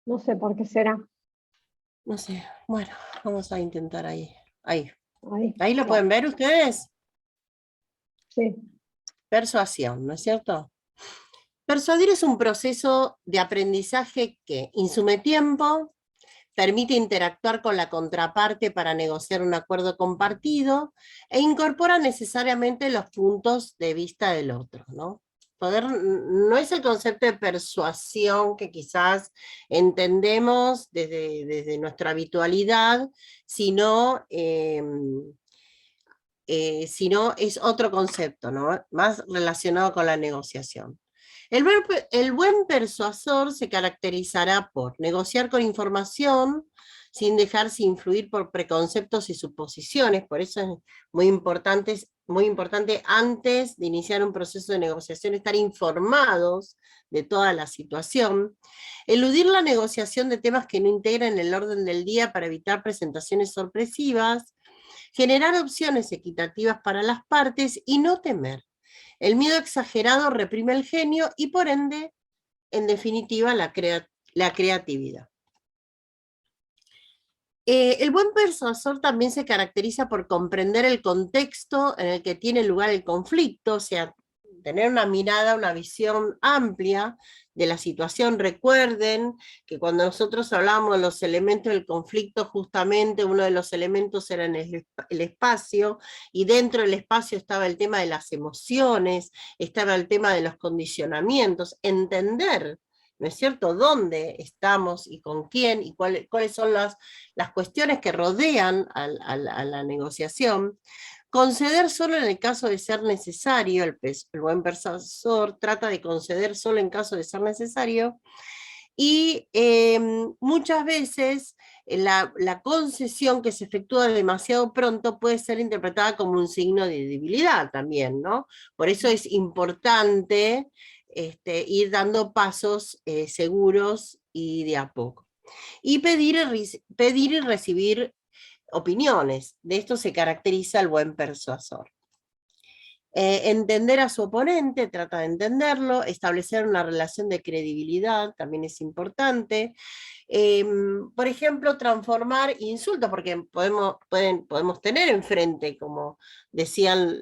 No sé por qué será. No sé, bueno, vamos a intentar ahí. Ahí. Ahí, ¿Ahí lo claro. pueden ver ustedes? Sí. Persuasión, ¿no es cierto? Persuadir es un proceso de aprendizaje que insume tiempo, permite interactuar con la contraparte para negociar un acuerdo compartido e incorpora necesariamente los puntos de vista del otro, ¿no? Poder, no es el concepto de persuasión que quizás entendemos desde nuestra habitualidad, sino, sino es otro concepto, ¿no? Más relacionado con la negociación. El buen persuasor se caracterizará por negociar con información, sin dejarse influir por preconceptos y suposiciones, por eso es muy importante antes de iniciar un proceso de negociación estar informados de toda la situación, eludir la negociación de temas que no integran el orden del día para evitar presentaciones sorpresivas, generar opciones equitativas para las partes y no temer. El miedo exagerado reprime el genio y por ende, en definitiva, la creatividad. El buen persuasor también se caracteriza por comprender el contexto en el que tiene lugar el conflicto, o sea, tener una mirada, una visión amplia de la situación. Recuerden que cuando nosotros hablamos de los elementos del conflicto, justamente uno de los elementos era el espacio, y dentro del espacio estaba el tema de las emociones, estaba el tema de los condicionamientos, entender, ¿no es cierto?, dónde estamos y con quién, y cuáles son las cuestiones que rodean a la negociación. Conceder solo en el caso de ser necesario, el buen persuasor trata de conceder solo en caso de ser necesario, y muchas veces la concesión que se efectúa demasiado pronto puede ser interpretada como un signo de debilidad también, ¿no? Por eso es importante ir dando pasos seguros y de a poco. Y pedir y recibir opiniones. De esto se caracteriza el buen persuasor. Entender a su oponente, trata de entenderlo, establecer una relación de credibilidad, también es importante. Por ejemplo, transformar insultos, porque podemos tener enfrente, como decían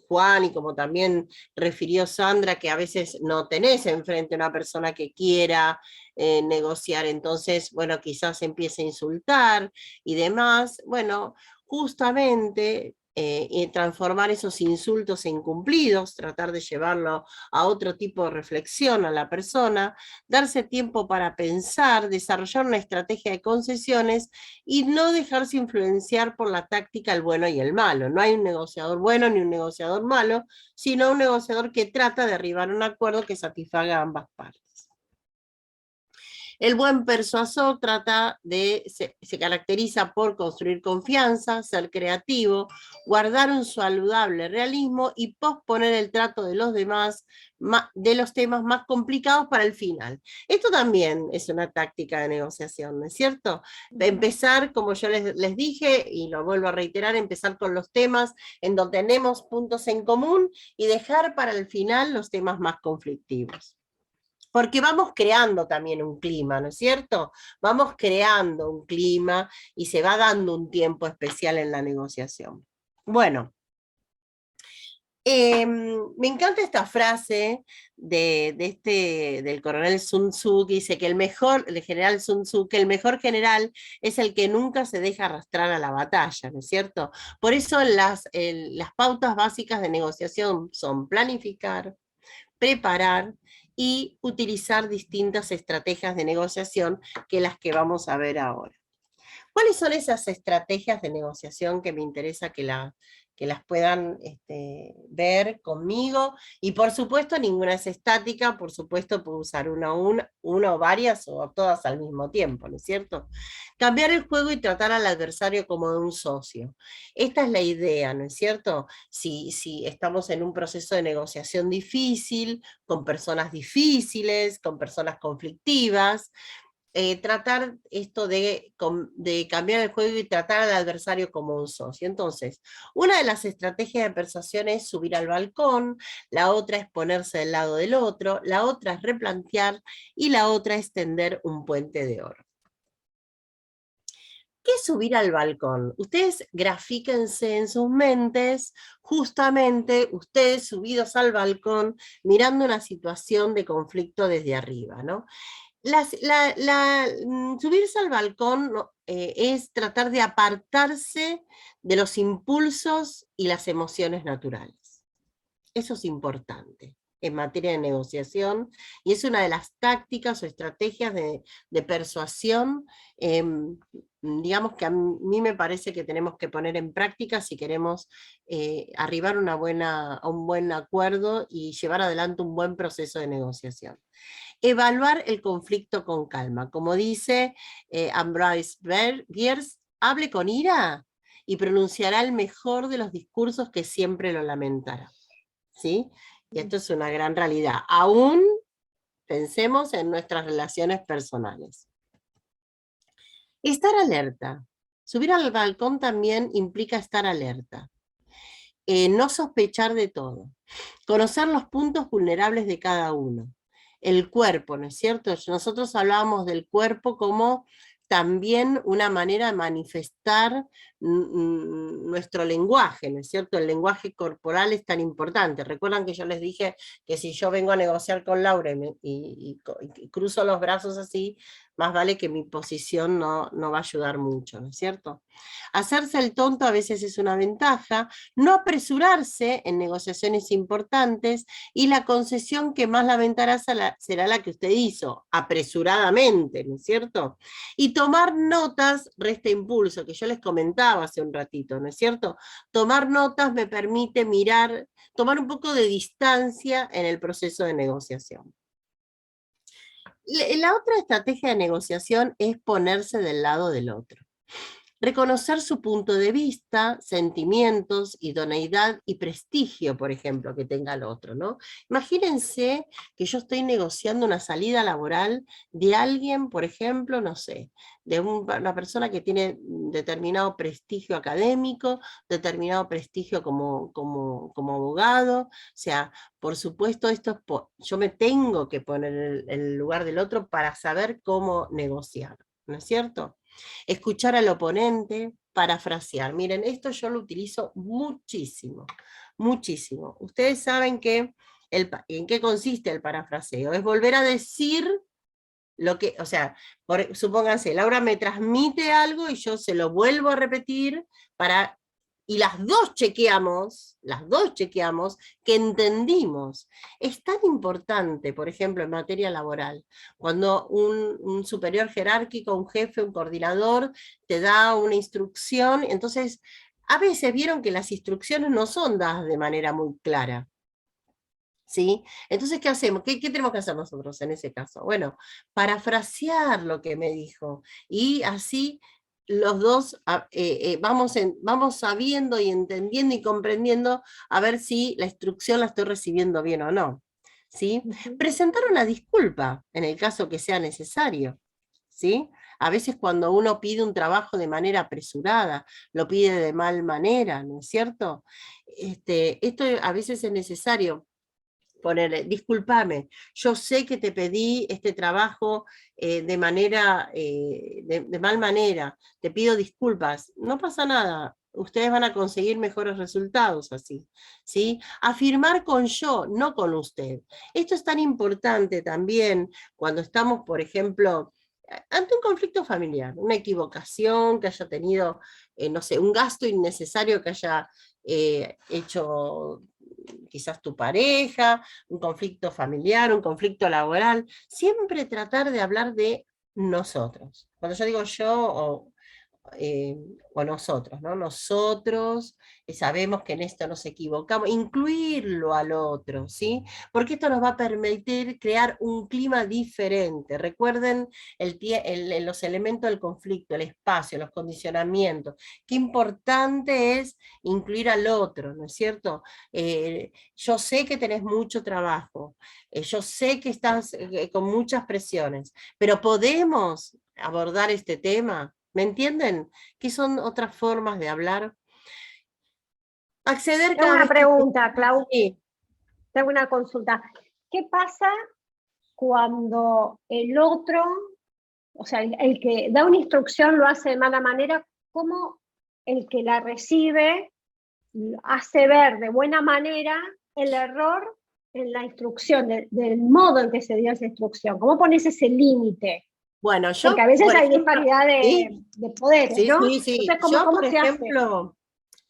Juan y como también refirió Sandra, que a veces no tenés enfrente una persona que quiera negociar, entonces, bueno, quizás empiece a insultar y demás. Bueno, justamente y transformar esos insultos en cumplidos, tratar de llevarlo a otro tipo de reflexión a la persona, darse tiempo para pensar, desarrollar una estrategia de concesiones y no dejarse influenciar por la táctica el bueno y el malo. No hay un negociador bueno ni un negociador malo, sino un negociador que trata de arribar a un acuerdo que satisfaga a ambas partes. El buen persuasor se caracteriza por construir confianza, ser creativo, guardar un saludable realismo y posponer el trato de los demás, de los temas más complicados para el final. Esto también es una táctica de negociación, ¿no es cierto? Empezar, como yo les dije, y lo vuelvo a reiterar, empezar con los temas en donde tenemos puntos en común y dejar para el final los temas más conflictivos. Porque vamos creando también un clima, ¿no es cierto? Vamos creando un clima y se va dando un tiempo especial en la negociación. Bueno, me encanta esta frase del coronel Sun Tzu, que dice que del general Sun Tzu, que el mejor general es el que nunca se deja arrastrar a la batalla, ¿no es cierto? Por eso las pautas básicas de negociación son planificar, preparar y utilizar distintas estrategias de negociación que las que vamos a ver ahora. ¿Cuáles son esas estrategias de negociación que me interesa que las puedan ver conmigo? Y por supuesto ninguna es estática, por supuesto puedo usar una o varias o todas al mismo tiempo, ¿no es cierto? Cambiar el juego y tratar al adversario como de un socio. Esta es la idea, ¿no es cierto? Si estamos en un proceso de negociación difícil, con personas difíciles, con personas conflictivas, tratar esto de cambiar el juego y tratar al adversario como un socio. Entonces, una de las estrategias de persuasión es subir al balcón, la otra es ponerse del lado del otro, la otra es replantear y la otra es tender un puente de oro. ¿Qué es subir al balcón? Ustedes grafíquense en sus mentes, justamente ustedes subidos al balcón, mirando una situación de conflicto desde arriba, ¿no? Subirse al balcón es tratar de apartarse de los impulsos y las emociones naturales. Eso es importante en materia de negociación, y es una de las tácticas o estrategias de persuasión, digamos que a mí me parece que tenemos que poner en práctica si queremos arribar a un buen acuerdo y llevar adelante un buen proceso de negociación. Evaluar el conflicto con calma. Como dice Ambrose Bierce, hable con ira y pronunciará el mejor de los discursos que siempre lo lamentará. ¿Sí? Y esto es una gran realidad. Aún pensemos en nuestras relaciones personales. Estar alerta. Subir al balcón también implica estar alerta. No sospechar de todo. Conocer los puntos vulnerables de cada uno. El cuerpo, ¿no es cierto? Nosotros hablábamos del cuerpo como también una manera de manifestar nuestro lenguaje, ¿no es cierto? El lenguaje corporal es tan importante. Recuerdan que yo les dije que si yo vengo a negociar con Laura y cruzo los brazos así, más vale que mi posición no va a ayudar mucho, ¿no es cierto? Hacerse el tonto a veces es una ventaja, no apresurarse en negociaciones importantes, y la concesión que más lamentará será la que usted hizo, apresuradamente, ¿no es cierto? Y tomar notas resta impulso, que yo les comentaba hace un ratito, ¿no es cierto? Tomar notas me permite tomar un poco de distancia en el proceso de negociación. La otra estrategia de negociación es ponerse del lado del otro. Reconocer su punto de vista, sentimientos, idoneidad y prestigio, por ejemplo, que tenga el otro, ¿no? Imagínense que yo estoy negociando una salida laboral de alguien, por ejemplo, no sé, de una persona que tiene determinado prestigio académico, determinado prestigio como abogado, o sea, por supuesto, yo me tengo que poner en el lugar del otro para saber cómo negociar, ¿no es cierto? Escuchar al oponente, parafrasear. Miren, esto yo lo utilizo muchísimo, muchísimo. Ustedes saben que en qué consiste el parafraseo. Es volver a decir lo que, o sea, supónganse, Laura me transmite algo y yo se lo vuelvo a repetir y las dos chequeamos que entendimos. Es tan importante, por ejemplo, en materia laboral, cuando un superior jerárquico, un jefe, un coordinador, te da una instrucción, entonces, a veces vieron que las instrucciones no son dadas de manera muy clara. ¿Sí? Entonces, ¿qué hacemos? ¿Qué tenemos que hacer nosotros en ese caso? Bueno, parafrasear lo que me dijo, y así los dos vamos sabiendo y entendiendo y comprendiendo a ver si la instrucción la estoy recibiendo bien o no. ¿Sí? Presentar una disculpa en el caso que sea necesario. ¿Sí? A veces cuando uno pide un trabajo de manera apresurada, lo pide de mal manera, ¿no es cierto? Esto a veces es necesario. Ponerle, discúlpame, yo sé que te pedí este trabajo de mal manera, te pido disculpas, no pasa nada, ustedes van a conseguir mejores resultados así, ¿sí? Afirmar con yo, no con usted. Esto es tan importante también cuando estamos, por ejemplo, ante un conflicto familiar, una equivocación que haya tenido, no sé, un gasto innecesario que haya hecho quizás tu pareja, un conflicto familiar, un conflicto laboral, siempre tratar de hablar de nosotros. Cuando yo digo yo, o nosotros, ¿no? Nosotros sabemos que en esto nos equivocamos, incluirlo al otro, ¿sí? Porque esto nos va a permitir crear un clima diferente. Recuerden los elementos del conflicto, el espacio, los condicionamientos. Qué importante es incluir al otro, ¿no es cierto? Yo sé que tenés mucho trabajo, yo sé que estás con muchas presiones, pero podemos abordar este tema. ¿Me entienden? ¿Qué son otras formas de hablar? Acceder Tengo cada una vez que... pregunta, Clau, Sí. tengo una consulta. ¿Qué pasa cuando el otro, o sea, el que da una instrucción lo hace de mala manera? ¿Cómo el que la recibe hace ver de buena manera el error en la instrucción, del modo en que se dio esa instrucción? ¿Cómo pones ese límite? Bueno, Porque yo, a veces por hay ejemplo, disparidad sí, de poderes, sí, ¿no? sí, sí. Entonces, ¿cómo, Yo, cómo por se hace? ejemplo,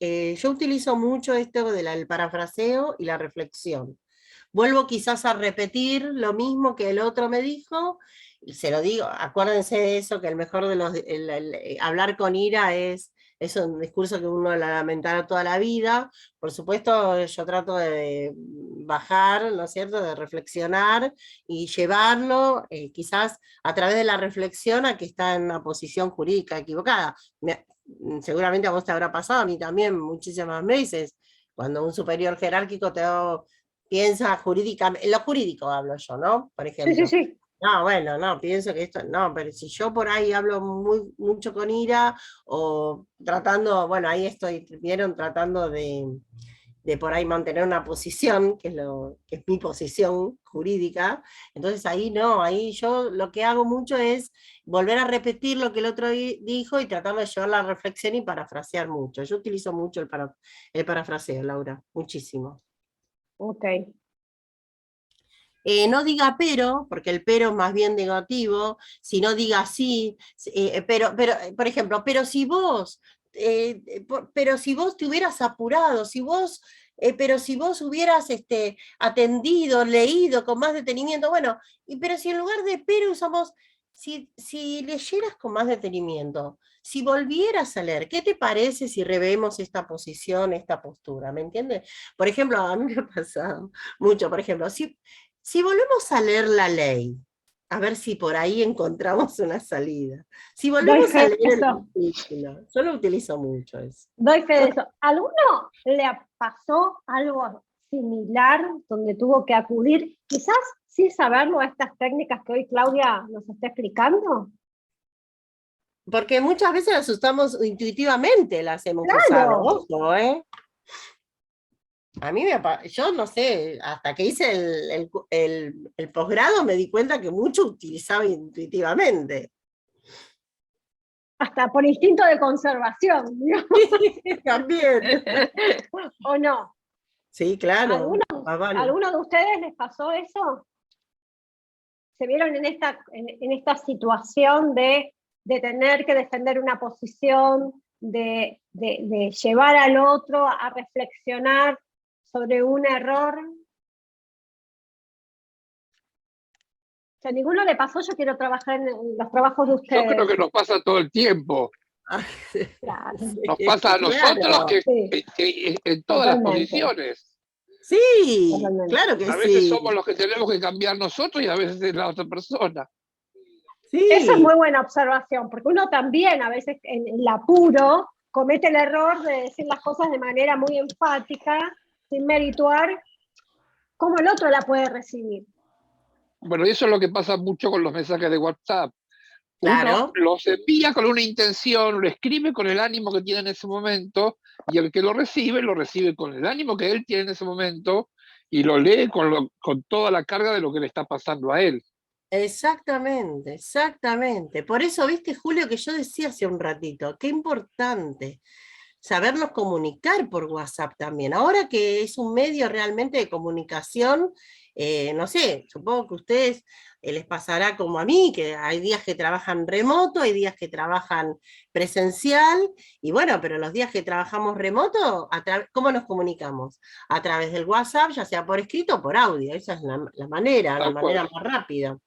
yo utilizo mucho esto del parafraseo y la reflexión. Vuelvo quizás a repetir lo mismo que el otro me dijo, y se lo digo, acuérdense de eso, que el mejor de los, hablar con ira es un discurso que uno lamentará toda la vida. Por supuesto, yo trato de bajar, ¿no es cierto?, de reflexionar y llevarlo, quizás a través de la reflexión a que está en una posición jurídica equivocada. Seguramente a vos te habrá pasado, a mí también muchísimas veces, cuando un superior jerárquico piensa jurídicamente, en lo jurídico hablo yo, ¿no? Por Sí, sí, ejemplo. sí. No, bueno, no, pienso que esto, no, pero si yo por ahí hablo mucho con ira, o tratando, bueno, ahí estoy, vieron, tratando de por ahí mantener una posición, que es mi posición jurídica, entonces ahí no, ahí yo lo que hago mucho es volver a repetir lo que el otro dijo y tratar de llevar la reflexión y parafrasear mucho. Yo utilizo mucho el parafraseo, Laura, muchísimo. Ok. No diga pero, porque el pero es más bien negativo, si no diga sí, por ejemplo, pero si vos te hubieras apurado, pero si vos hubieras atendido, leído con más detenimiento, bueno, pero si en lugar de pero usamos, si leyeras con más detenimiento, si volvieras a leer, ¿qué te parece si revemos esta posición, esta postura? ¿Me entiendes? Por ejemplo, a mí me ha pasado mucho, por ejemplo, si volvemos a leer la ley, a ver si por ahí encontramos una salida. Si Doy volvemos fe a de leer el eso. artículo, yo lo utilizo mucho eso. Doy fe de eso. ¿Alguno le pasó algo similar donde tuvo que acudir, quizás sin saberlo, a estas técnicas que hoy Claudia nos está explicando? Porque muchas veces las usamos intuitivamente, las hemos usado, Claro, ojo, ¿eh? A mí yo no sé, hasta que hice el posgrado me di cuenta que mucho utilizaba intuitivamente. hasta por instinto de conservación, ¿no? También. ¿O no? Sí, claro. ¿Alguno, Más vale. ¿Alguno de ustedes les pasó eso? ¿Se vieron en esta situación de tener que defender una posición, de llevar al otro a reflexionar sobre un error? Si a ninguno le pasó, yo quiero trabajar en los trabajos de Yo creo ustedes. que nos pasa todo el tiempo. Claro, Nos pasa a nosotros Claro. sí, que en todas las totalmente, posiciones. Sí, totalmente. claro que A veces sí. somos los que tenemos que cambiar nosotros y a veces es la otra persona. Esa es Sí, muy buena observación, porque uno también a veces en el apuro comete el error de decir las cosas de manera muy enfática, sin merituar cómo el otro la puede recibir. Bueno, y eso es lo que pasa mucho con los mensajes de WhatsApp. Uno claro. los envía con una intención, lo escribe con el ánimo que tiene en ese momento, y el que lo recibe con el ánimo que él tiene en ese momento, y lo lee con toda la carga de lo que le está pasando a él. Exactamente, exactamente. Por eso, viste, Julio, que yo decía hace un ratito, qué importante sabernos comunicar por WhatsApp también. Ahora que es un medio realmente de comunicación, no sé, supongo que a ustedes les pasará como a mí, que hay días que trabajan remoto, hay días que trabajan presencial, y bueno, pero los días que trabajamos remoto, ¿cómo nos comunicamos? A través del WhatsApp, ya sea por escrito o por audio, esa es la Tal manera cual. más rápida.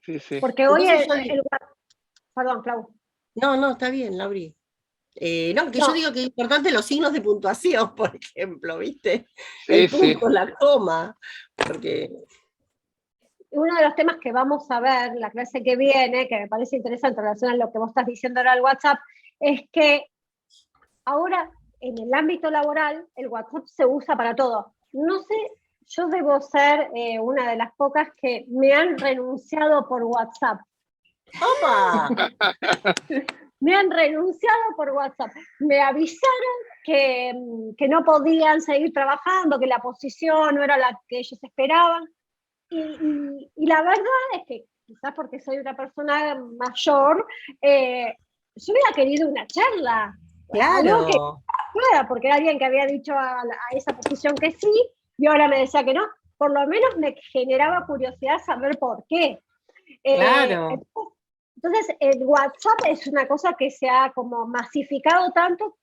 Sí, sí. Porque hoy Entonces yo el digo, perdón, Clau. no, no, está bien, Lauri. No, que No. yo digo que es importante los signos de puntuación, por ejemplo, ¿viste? Sí, El sí. punto, la coma, porque... Uno de los temas que vamos a ver la clase que viene, que me parece interesante en relación a lo que vos estás diciendo ahora al WhatsApp, es que ahora en el ámbito laboral el WhatsApp se usa para todo. No sé, yo debo ser una de las pocas que me han renunciado por WhatsApp. ¡Opa! Me han renunciado por WhatsApp. Me avisaron que no podían seguir trabajando, que la posición no era la que ellos esperaban. Y la verdad es que, quizás porque soy una persona mayor, yo hubiera querido una charla. Algo que Claro. pueda, porque era alguien que había dicho a esa posición que sí, y ahora me decía que no. Por lo menos me generaba curiosidad saber por qué. Claro. Entonces, el WhatsApp es una cosa que se ha como masificado tanto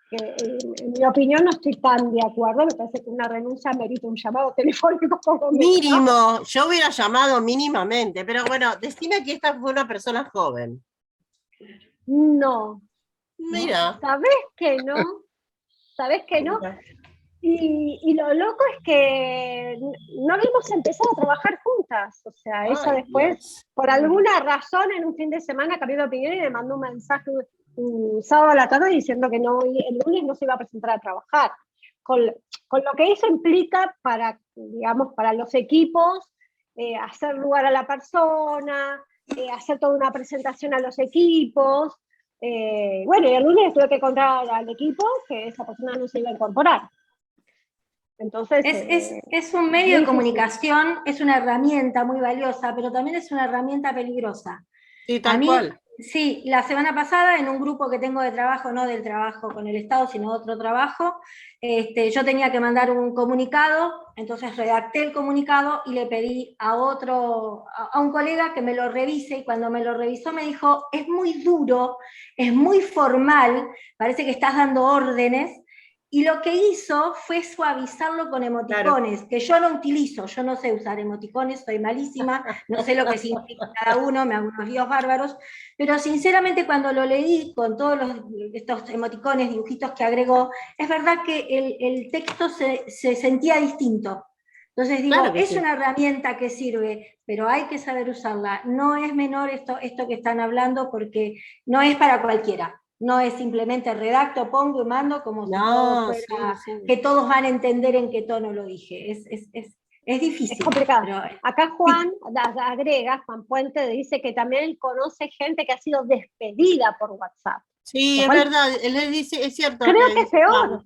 que, en mi opinión, no estoy tan de acuerdo. Me parece que una renuncia merita un llamado telefónico poco menos, ¿no? Mínimo, yo hubiera llamado mínimamente, pero bueno, decime que esta fue una persona joven. No, Mira. ¿sabés que no? ¿Sabés que no? Mira. Y lo loco es que no habíamos empezado a trabajar juntas. O sea, ella Ay, después, Dios. por alguna razón, en un fin de semana cambió de opinión y me mandó un mensaje un sábado a la tarde diciendo que no, el lunes no se iba a presentar a trabajar. Con lo que eso implica para, digamos, para los equipos, hacer lugar a la persona, hacer toda una presentación a los equipos. Bueno, y el lunes tuve que contar al equipo que esa persona no se iba a incorporar. Entonces, es un medio de difícil. comunicación, es una herramienta muy valiosa, pero también es una herramienta peligrosa. Sí, A tal mí, cual. sí, la semana pasada en un grupo que tengo de trabajo, no del trabajo con el Estado, sino otro trabajo, yo tenía que mandar un comunicado, entonces redacté el comunicado y le pedí a un colega que me lo revise, y cuando me lo revisó me dijo, es muy duro, es muy formal, parece que estás dando órdenes. Y lo que hizo fue suavizarlo con emoticones, que yo no utilizo, yo no sé usar emoticones, soy malísima, no sé lo que significa cada uno, me hago unos líos bárbaros, pero sinceramente cuando lo leí con todos estos emoticones, dibujitos que agregó, es verdad que el texto se sentía distinto. Entonces digo, Claro que es sí. una herramienta que sirve, pero hay que saber usarla. No es menor esto que están hablando, porque no es para cualquiera. No es simplemente redacto, pongo y mando como si todo No, fuera, sí. que todos van a entender en qué tono lo dije. Es difícil. Es complicado. Pero, acá Juan agrega, Juan Puente dice que también él conoce gente que ha sido despedida por WhatsApp. Sí, es verdad, él le dice, es cierto. Creo que es peor.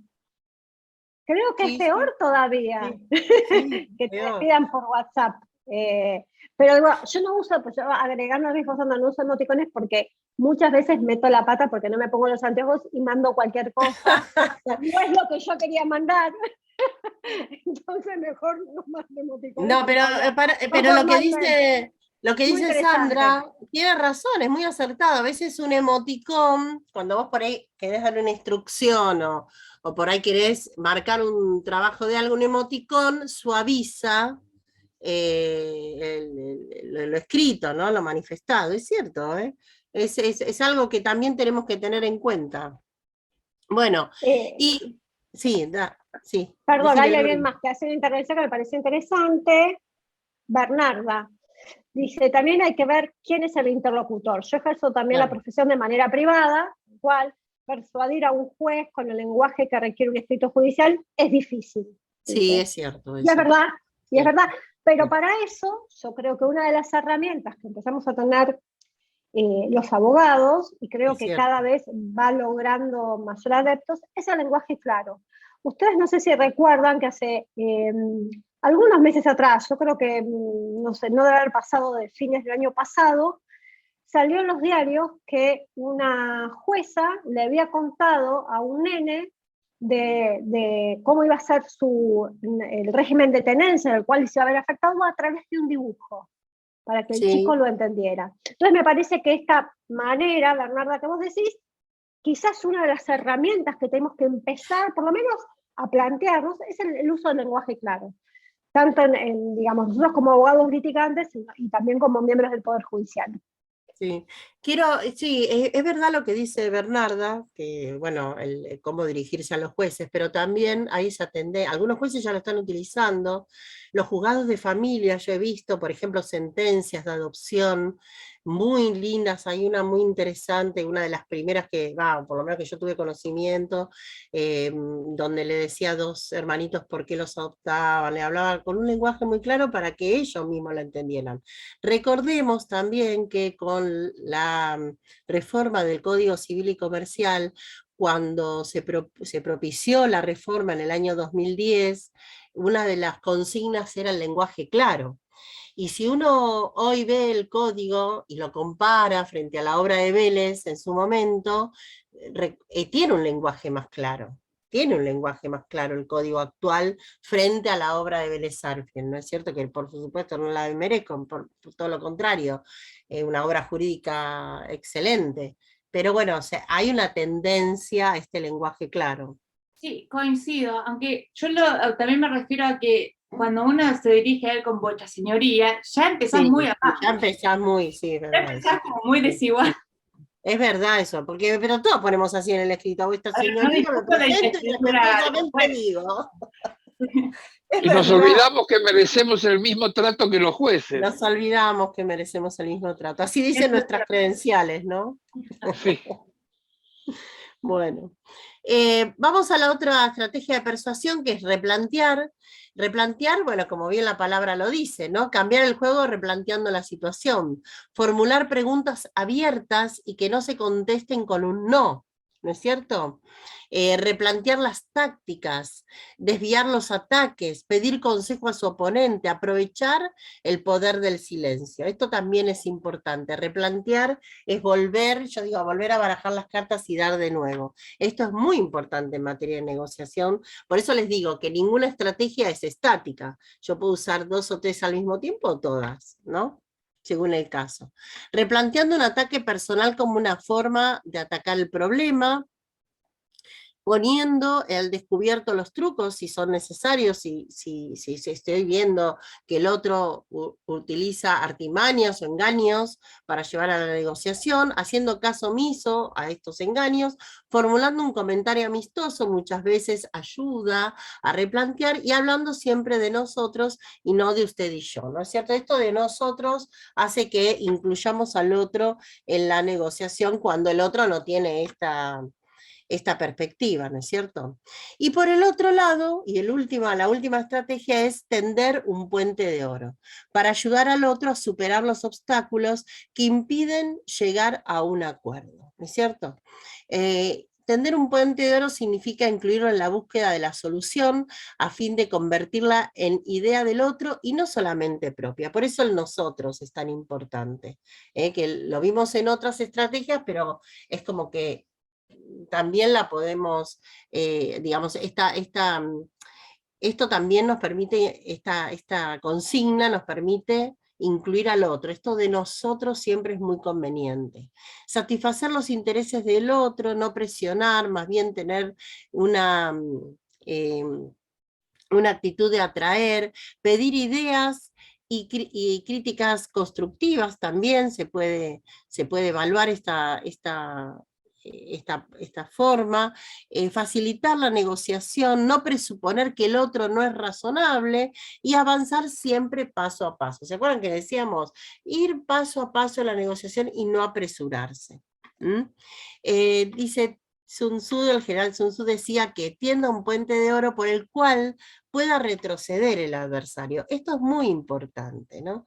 Creo que Sí, es peor sí, todavía sí, que te peor. despidan por WhatsApp. Pero igual, yo no uso, pues yo agregando a no uso emoticones porque muchas veces meto la pata porque no me pongo los anteojos y mando cualquier cosa. No es lo que yo quería mandar. Entonces mejor no mando emoticones. No, pero, pero lo que Muy dice interesante. Sandra tiene razón, es muy acertado. A veces un emoticón, cuando vos por ahí querés darle una instrucción o por ahí querés marcar un trabajo de algo, un emoticón suaviza lo escrito, ¿no? Lo manifestado, es cierto, ¿eh? Es algo que también tenemos que tener en cuenta. Bueno, y sí, sí. Perdón, hay Decime, alguien Luli. más que hace una intervención que me pareció interesante. Bernarda dice, también hay que ver quién es el interlocutor. Yo ejerzo también Claro. la profesión de manera privada, igual persuadir a un juez con el lenguaje que requiere un escrito judicial es difícil. Sí, dice. es cierto. Y es verdad, y es Sí. verdad. Pero Sí. para eso, yo creo que una de las herramientas que empezamos a tener los abogados, y creo Es que cierto. cada vez va logrando mayor adeptos, es el lenguaje claro. Ustedes no sé si recuerdan que hace algunos meses atrás, yo creo que, no sé, no debe haber pasado de fines del año pasado, salió en los diarios que una jueza le había contado a un nene de cómo iba a ser el régimen de tenencia, del cual se iba a ver afectado a través de un dibujo, para que el chico lo entendiera. Entonces me parece que esta manera, Bernarda, que vos decís, quizás una de las herramientas que tenemos que empezar, por lo menos, a plantearnos, es el uso del lenguaje claro. Tanto digamos, nosotros como abogados litigantes y también como miembros del Poder Judicial. Sí, sí, es verdad lo que dice Bernarda, que bueno, cómo dirigirse a los jueces, pero también hay esa tendencia, algunos jueces ya lo están utilizando, los juzgados de familia, yo he visto, por ejemplo, sentencias de adopción muy lindas, hay una muy interesante, una de las primeras que, por lo menos que yo tuve conocimiento, donde le decía a dos hermanitos por qué los adoptaban, le hablaba con un lenguaje muy claro para que ellos mismos lo entendieran. Recordemos también que con la reforma del Código Civil y Comercial, cuando se propició la reforma en el año 2010, una de las consignas era el lenguaje claro. Y si uno hoy ve el código y lo compara frente a la obra de Vélez en su momento, tiene un lenguaje más claro. Tiene un lenguaje más claro el código actual frente a la obra de Vélez Sarsfield, ¿no es cierto? Que por supuesto no la merezco, por todo lo contrario, una obra jurídica excelente. Pero bueno, o sea, hay una tendencia a este lenguaje claro. Sí, coincido, aunque yo también me refiero a que cuando uno se dirige a él con bocha señoría, ya empezás muy abajo. Ya empezás muy, sí, es verdad. Ya empezás como muy desigual. Es verdad eso, pero todos ponemos así en el escrito, o esta señorita me presento y respetuosamente digo. Y nos olvidamos que merecemos el mismo trato que los jueces. Nos olvidamos que merecemos el mismo trato. Así dicen nuestras credenciales, ¿no? Sí. Bueno, vamos a la otra estrategia de persuasión, que es replantear. Replantear, bueno, como bien la palabra lo dice, ¿no? Cambiar el juego replanteando la situación. Formular preguntas abiertas y que no se contesten con un no, ¿no es cierto? Replantear las tácticas, desviar los ataques, pedir consejo a su oponente, aprovechar el poder del silencio. Esto también es importante. Replantear es volver, yo digo, volver a barajar las cartas y dar de nuevo. Esto es muy importante en materia de negociación. Por eso les digo que ninguna estrategia es estática. Yo puedo usar 2 o 3 al mismo tiempo o todas, ¿no? Según el caso. Replanteando un ataque personal como una forma de atacar el problema, poniendo al descubierto los trucos si son necesarios, si estoy viendo que el otro utiliza artimañas o engaños para llevar a la negociación, haciendo caso omiso a estos engaños, formulando un comentario amistoso, muchas veces ayuda a replantear, y hablando siempre de nosotros y no de usted y yo, ¿no es cierto? Esto de nosotros hace que incluyamos al otro en la negociación cuando el otro no tiene esta perspectiva, ¿no es cierto? Y por el otro lado, y la última estrategia es tender un puente de oro, para ayudar al otro a superar los obstáculos que impiden llegar a un acuerdo, ¿no es cierto? Tender un puente de oro significa incluirlo en la búsqueda de la solución a fin de convertirla en idea del otro y no solamente propia. Por eso el nosotros es tan importante, que lo vimos en otras estrategias, pero es como que también la podemos, digamos, esto también nos permite, esta consigna nos permite incluir al otro. Esto de nosotros siempre es muy conveniente. Satisfacer los intereses del otro, no presionar, más bien tener una actitud de atraer, pedir ideas y críticas constructivas también. Se puede evaluar esta forma, facilitar la negociación, no presuponer que el otro no es razonable y avanzar siempre paso a paso. ¿Se acuerdan que decíamos? Ir paso a paso en la negociación y no apresurarse. Dice Sun Tzu, el general Sun Tzu decía que tienda un puente de oro por el cual pueda retroceder el adversario. Esto es muy importante, ¿no?